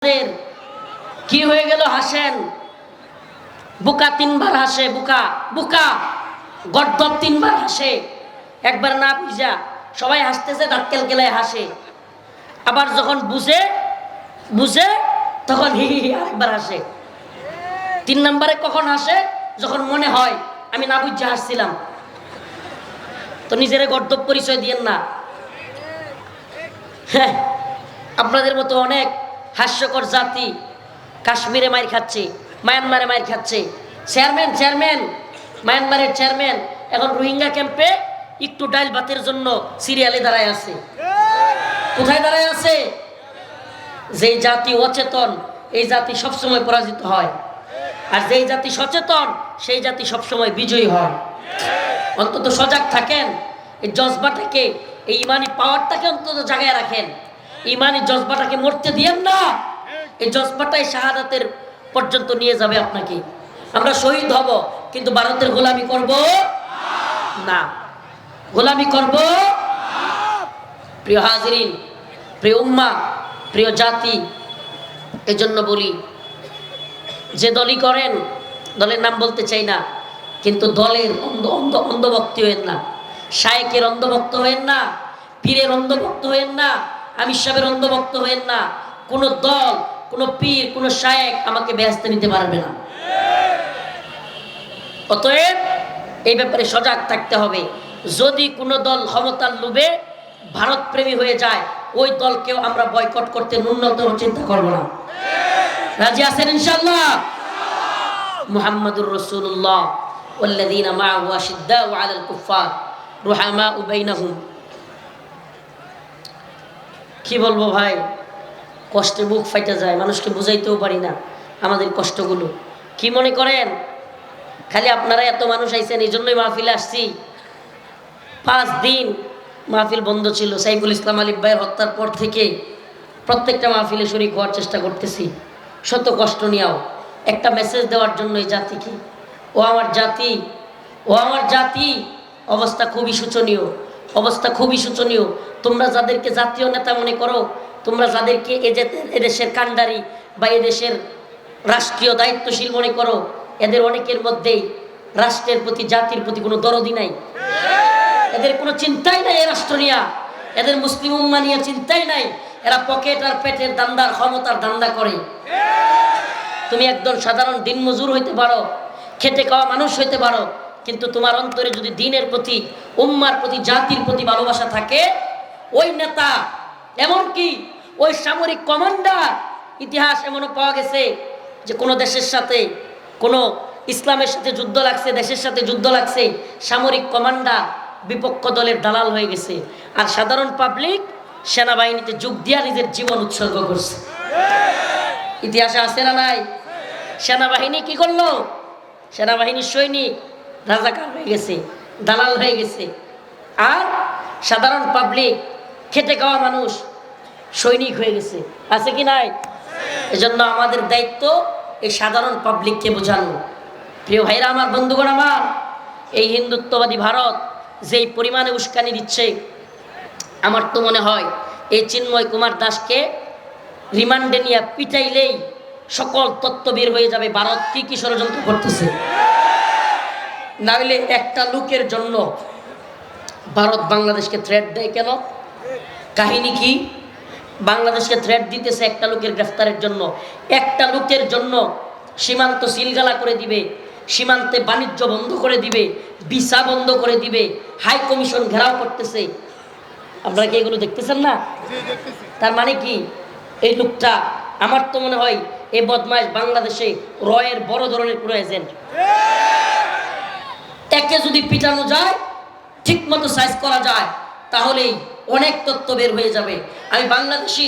কি হয়ে গেল? হাসেন। বুকা তিনবার হাসে, বুকা বুকা গর্দব তিনবার হাসে। একবার না বুঝা সবাই হাসতেছে, দাঁত কেলকেলায় হাসে। আবার যখন বুঝে বুঝে তখন হি হি আরেকবার হাসে। 3 নম্বরে কখন হাসে? যখন মনে হয় আমি না বুঝা হাসছিলাম। তো নিজের গর্দব পরিচয় দিয়েন না। হ্যাঁ, আপনাদের মতো অনেক হাস্যকর জাতি কাশ্মীরে মাইর খাচ্ছে, মায়ানমারে মাইর খাচ্ছে। চেয়ারম্যান মায়ানমারের চেয়ারম্যান এখন রোহিঙ্গা ক্যাম্পে একটু ডাইল ভাতের জন্য সিরিয়ালে দাঁড়ায় আছে। কোথায় দাঁড়ায় আছে? যেই জাতি অচেতন এই জাতি সবসময় পরাজিত হয়, আর যেই জাতি সচেতন সেই জাতি সবসময় বিজয়ী হয়। অন্তত সজাগ থাকেন, এই জজবাটাকে, এই ইমানি পাওয়ারটাকে অন্তত জাগায় রাখেন। ইমানি জজবাটাকে মরতে দিয়েন না। এই জজবাটাই শাহাদাতের পর্যন্ত নিয়ে যাবে আপনাকে। আমরা শহীদ হব, কিন্তু ভারতের গোলামি করব না, গোলামি করব। প্রিয় হাজিরিন, প্রিয় উম্মাহ, প্রিয় জাতি, এজন্য বলি, যে দলই করেন, দলের নাম বলতে চাই না, কিন্তু দলের অন্ধভক্তি হয়েন না, শায়েকের অন্ধভক্ত হয়েন না, পীরের অন্ধভক্ত হয়েন না, আমির সাহেবের অন্ধভক্ত হয়েন না। কোন দল, কোন পীর, কোন শায়েক আমাকে বেহেশতে নিতে পারবে না। অতএব এই ব্যাপারে সজাগ থাকতে হবে। যদি কোনো দল ক্ষমতার লোভে ভারত প্রেমী হয়ে যায়, ওই দলকেও আমরা বয়কট করতে ন্যূনতম চিন্তা করব না। রাজি আছেন ইনশাআল্লাহ? মুহাম্মাদুর রাসূলুল্লাহ ওয়াল্লাযীনা মাআহু আশিদ্দাউ আলাল কুফফার রুহামাউ বাইনাহুম। কি বলবো ভাই, কষ্টে বুক ফাইটা যায়, মানুষকে বুঝাইতেও পারি না আমাদের কষ্টগুলো। কি মনে করেন খালি আপনারা এত মানুষ আইছেন এই জন্যই মাহফিলে আসছি? 5 দিন মাহফিল বন্ধ ছিল। সাইফুল ইসলাম আলিফ ভাইয়ের হত্যার পর থেকে প্রত্যেকটা মাহফিলে শরীক হওয়ার চেষ্টা করতেছি, শত কষ্ট নিয়েও একটা মেসেজ দেওয়ার জন্য এই জাতিকে। ও আমার জাতি, ও আমার জাতি, অবস্থা খুবই শোচনীয়, অবস্থা খুবই শোচনীয়। তোমরা যাদেরকে জাতীয় নেতা মনে করো, তোমরা যাদেরকে এদেশের কাণ্ডারি বা এদেশের রাষ্ট্রীয় দায়িত্বশীল মনে করো, এদের অনেকের মধ্যেই রাষ্ট্রের প্রতি, জাতির প্রতি কোনো দরদি নাই। এদের কোনো চিন্তাই নাই এ রাষ্ট্র নিয়ে, এদের মুসলিম উম্মা নিয়ে চিন্তাই নাই। এরা পকেট আর পেটের দান্দার, ক্ষমতার দান্দা করে। তুমি একজন সাধারণ দিনমজুর হইতে পারো, খেটে খাওয়া মানুষ হইতে পারো, কিন্তু তোমার অন্তরে যদি দিনের প্রতি, উম্মার প্রতি, জাতির প্রতি ভালোবাসা থাকে, ওই নেতা, এমনকি ওই সামরিক কমান্ডার, ইতিহাস এমনও পাওয়া গেছে যে কোনো দেশের সাথে, কোনো ইসলামের সাথে যুদ্ধ লাগছে, দেশের সাথে যুদ্ধ লাগছে, সামরিক কমান্ডার বিপক্ষ দলের দালাল হয়ে গেছে, আর সাধারণ পাবলিক সেনাবাহিনীতে যোগ দিয়া নিজের জীবন উৎসর্গ করছে। ইতিহাসে আছে না নাই? সেনাবাহিনী কি করলো? সেনাবাহিনীর সৈনিক রাজাকার হয়ে গেছে, দালাল হয়ে গেছে, আর সাধারণ পাবলিক, খেটে খাওয়া মানুষ সৈনিক হয়ে গেছে। আছে কি নাই? এজন্য আমাদের দায়িত্ব এই সাধারণ পাবলিককে বোঝানো। প্রিয় ভাইরা আমার, বন্ধুগণ আমার, এই হিন্দুত্ববাদী ভারত যেই পরিমাণে উস্কানি দিচ্ছে, আমার তো মনে হয় এই চিন্ময় কুমার দাসকে রিমান্ডে নিয়ে পিটাইলেই সকল তত্ত্ব বের হয়ে যাবে ভারত কি কি ষড়যন্ত্র করতেছে। না হলে একটা লোকের জন্য ভারত বাংলাদেশকে থ্রেট দেয় কেন? কাহিনী কি? বাংলাদেশকে থ্রেট দিতেছে একটা লোকের গ্রেফতারের জন্য। একটা লোকের জন্য সীমান্ত সিলগালা করে দিবে, সীমান্তে বাণিজ্য বন্ধ করে দিবে, ভিসা বন্ধ করে দিবে, হাই কমিশন ঘেরাও করতেছে। আপনারা কি এগুলো দেখতেছেন না? তার মানে কি? এই লোকটা, আমার তো মনে হয় এই বদমাইশ বাংলাদেশে রয়ের বড় ধরনের কোনো এজেন্ট। একে যদি পিটানো যায়, ঠিক মতো সাইজ করা যায়, তাহলেই অনেক তথ্য বের হয়ে যাবে। আমি বাংলাদেশি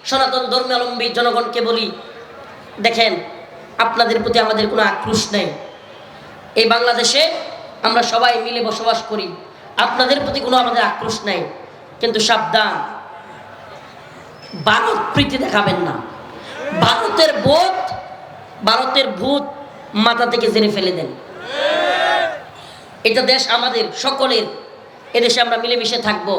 সনাতন ধর্মাবলম্বী জনগণকে বলি, দেখেন, আপনাদের প্রতি আমাদের কোনো আক্রোশ নেই। এই বাংলাদেশে আমরা সবাই মিলে বসবাস করি, আপনাদের প্রতি কোনো আমাদের আক্রোশ নেই। কিন্তু সাবধান, ভারত প্রীতি দেখাবেন না। ভারতের ভূত মাথা থেকে জেনে ফেলে দেন। এটা দেশ আমাদের সকলের, এদেশে আমরা মিলেমিশে থাকবো।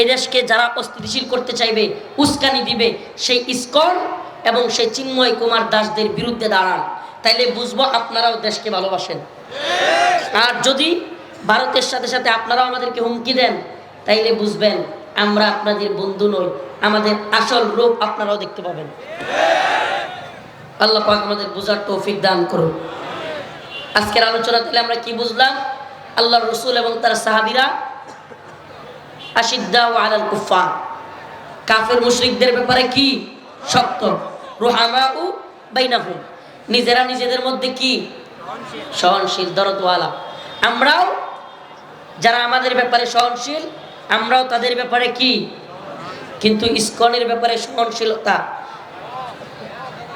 এদেশকে যারা অস্থিতিশীল করতে চাইবে, উস্কানি দিবে, সেই ইসকন এবং সেই চিন্ময় কুমার দাসদের বিরুদ্ধে দাঁড়ান, তাইলে বুঝবো আপনারাও দেশকে ভালোবাসেন। আর যদি ভারতের সাথে সাথে আপনারাও আমাদেরকে হুমকি দেন, তাইলে বুঝবেন আমরা আপনাদের বন্ধু নই, আমাদের আসল রূপ আপনারাও দেখতে পাবেন। আল্লাহ পাক আমাদের বুঝার তৌফিক দান করুন। আজকের আলোচনা তাহলে আমরা কি বুঝলাম? আল্লাহর রাসূল এবং তার সাহাবীরা আশিদ্দাউ আলাল কুফার, কাফের মুশরিকদের ব্যাপারে কি শক্ত, রুহামাউ বাইনাহুম, নিজেরা নিজেদের মধ্যে কি সহনশীল, দরদওয়ালা। আমরাও যারা আমাদের ব্যাপারে সহনশীল, আমরাও তাদের ব্যাপারে কি, কিন্তু ইসকনের ব্যাপারে সহনশীলতা,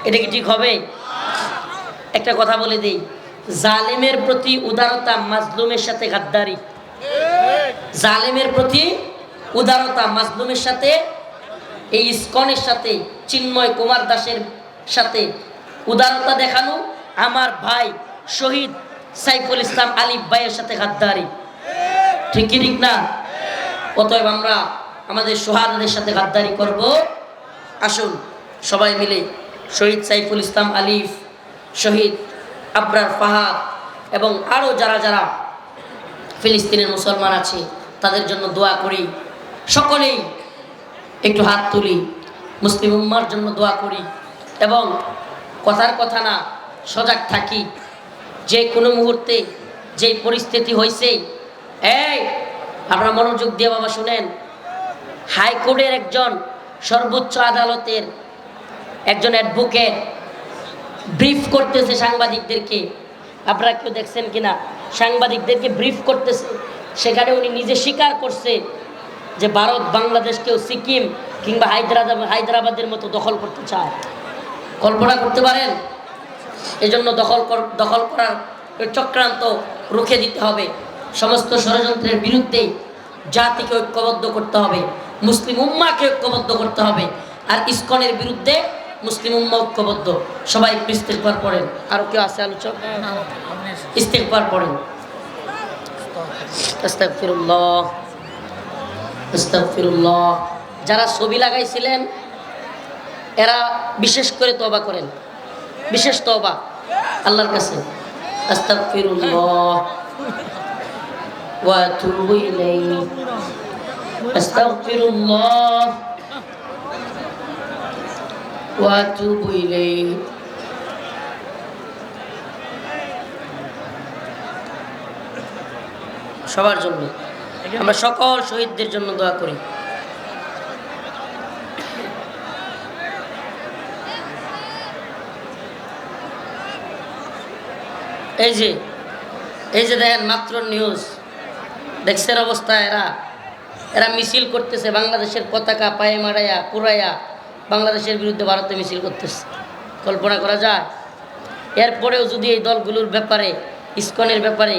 এটা কি ঠিক হবে? একটা কথা বলে দেই, জালেমের প্রতি উদারতা মাজলুমের সাথে গাদ্দারি। জালেমের প্রতি উদারতা, মাজলুমের সাথে, এই ইসকনের সাথে, চিন্ময় কুমার দাসের সাথে উদারতা দেখানো আমার ভাই শহীদ সাইফুল ইসলাম আলিফ ভাইয়ের সাথে গাদ্দারি। ঠিক কি ঠিক না? অতএব আমরা আমাদের সোহাদাদের সাথে গাদ্দারি করব। আসুন সবাই মিলে শহীদ সাইফুল ইসলাম আলিফ, শহীদ আবরার ফাহাদ এবং আরও যারা যারা ফিলিস্তিনের মুসলমান আছে তাদের জন্য দোয়া করি। সকলেই একটু হাত তুলি, মুসলিম উম্মার জন্য দোয়া করি এবং কথার কথা না, সজাগ থাকি। যে কোনো মুহূর্তে যেই পরিস্থিতি হয়েছে, এই আপনারা মনোযোগ দিয়ে বাবা শুনেন, হাইকোর্টের একজন, সর্বোচ্চ আদালতের একজন অ্যাডভোকেট ব্রিফ করতেছে সাংবাদিকদেরকে। আপনারা কেউ দেখছেন কিনা? সাংবাদিকদেরকে ব্রিফ করতেছে, সেখানে উনি নিজে স্বীকার করছে যে ভারত বাংলাদেশকেও সিকিম কিংবা হায়দ্রাবাদের মতো দখল করতে চায়। কল্পনা করতে পারেন? এজন্য দখল করার চক্রান্ত রুখে দিতে হবে। সমস্ত ষড়যন্ত্রের বিরুদ্ধে জাতিকে ঐক্যবদ্ধ করতে হবে, মুসলিম উম্মাকে ঐক্যবদ্ধ করতে হবে। আর ইসকনের বিরুদ্ধে মুসলিম উম্মা ঐক্যবদ্ধ। সবাই ইস্তেগফার পড়েন। আর কেউ আছে আলোচক? ইস্তেগফার পড়েন। আস্তাগফিরুল্লাহ, আস্তাগফিরুল্লাহ। যারা ছবি লাগাইছিলেন এরা বিশেষ করে তওবা করেন, বিশেষ তওবা আল্লাহর কাছে। আস্তাগফিরুল্লাহ ওয়া আতুবু ইলাইহি, আস্তাগফিরুল্লাহ ওয়া আতুবু ইলাইহি। সবার জন্য, আমরা সকল শহীদদের জন্য দোয়া করি। এই যে দেখেন, মাত্র নিউজ দেখছেন অবস্থা, এরা মিছিল করতেছে, বাংলাদেশের পতাকা পায়ে মারাইয়া পুরাইয়া বাংলাদেশের বিরুদ্ধে ভারতে মিছিল করতেছে। কল্পনা করা যায়? এরপরেও যদি এই দলগুলোর ব্যাপারে, ইসকনের ব্যাপারে